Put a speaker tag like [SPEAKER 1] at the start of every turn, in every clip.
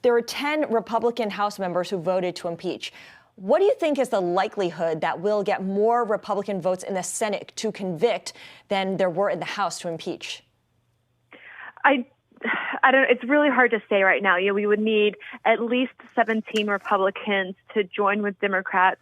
[SPEAKER 1] There are 10 Republican House members who voted to impeach. What do you think is the likelihood that we'll get more Republican votes in the Senate to convict than there were in the House to impeach?
[SPEAKER 2] I don't. It's really hard to say right now. We would need at least 17 Republicans to join with Democrats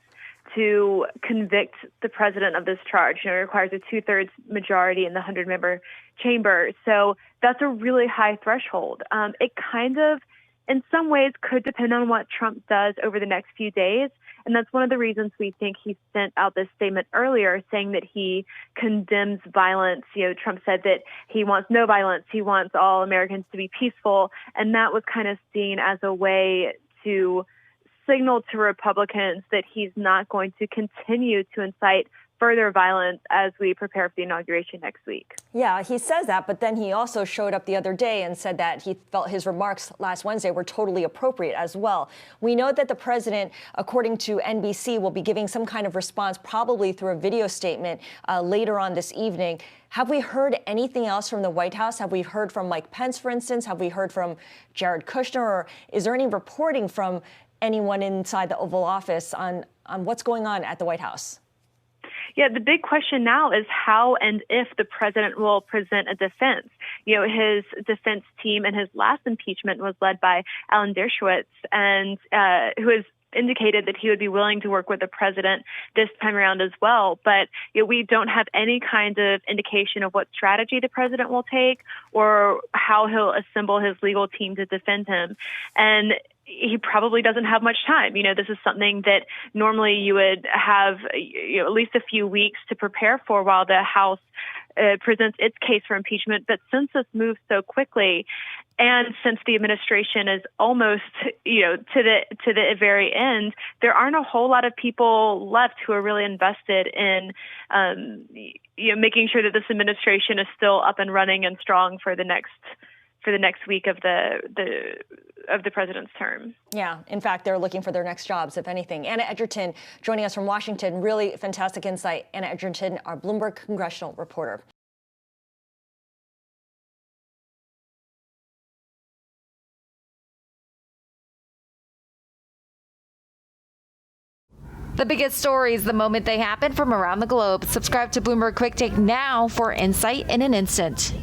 [SPEAKER 2] to convict the president of this charge. It requires a 2/3 majority in the 100-member chamber. So that's a really high threshold. It kind of, in some ways, could depend on what Trump does over the next few days. And that's one of the reasons we think he sent out this statement earlier saying that he condemns violence. Trump said that he wants no violence. He wants all Americans to be peaceful. And that was kind of seen as a way to signal to Republicans that he's not going to continue to incite further violence as we prepare for the inauguration next week.
[SPEAKER 1] Yeah, he says that, but then he also showed up the other day and said that he felt his remarks last Wednesday were totally appropriate as well. We know that the president, according to NBC, will be giving some kind of response, probably through a video statement later on this evening. Have we heard anything else from the White House? Have we heard from Mike Pence, for instance? Have we heard from Jared Kushner? Or is there any reporting from anyone inside the Oval Office on what's going on at the White House?
[SPEAKER 2] Yeah, the big question now is how and if the president will present a defense. His defense team in his last impeachment was led by Alan Dershowitz, and who has indicated that he would be willing to work with the president this time around as well. But we don't have any kind of indication of what strategy the president will take or how he'll assemble his legal team to defend him. And he probably doesn't have much time. This is something that normally you would have at least a few weeks to prepare for while the House presents its case for impeachment. But since this moves so quickly, and since the administration is almost, to the very end, there aren't a whole lot of people left who are really invested in, making sure that this administration is still up and running and strong for the next week of the president's term.
[SPEAKER 1] Yeah, in fact, they're looking for their next jobs, if anything. Anna Edgerton joining us from Washington. Really fantastic insight. Anna Edgerton, our Bloomberg congressional reporter.
[SPEAKER 3] The biggest stories the moment they happen from around the globe. Subscribe to Bloomberg Quick Take now for insight in an instant.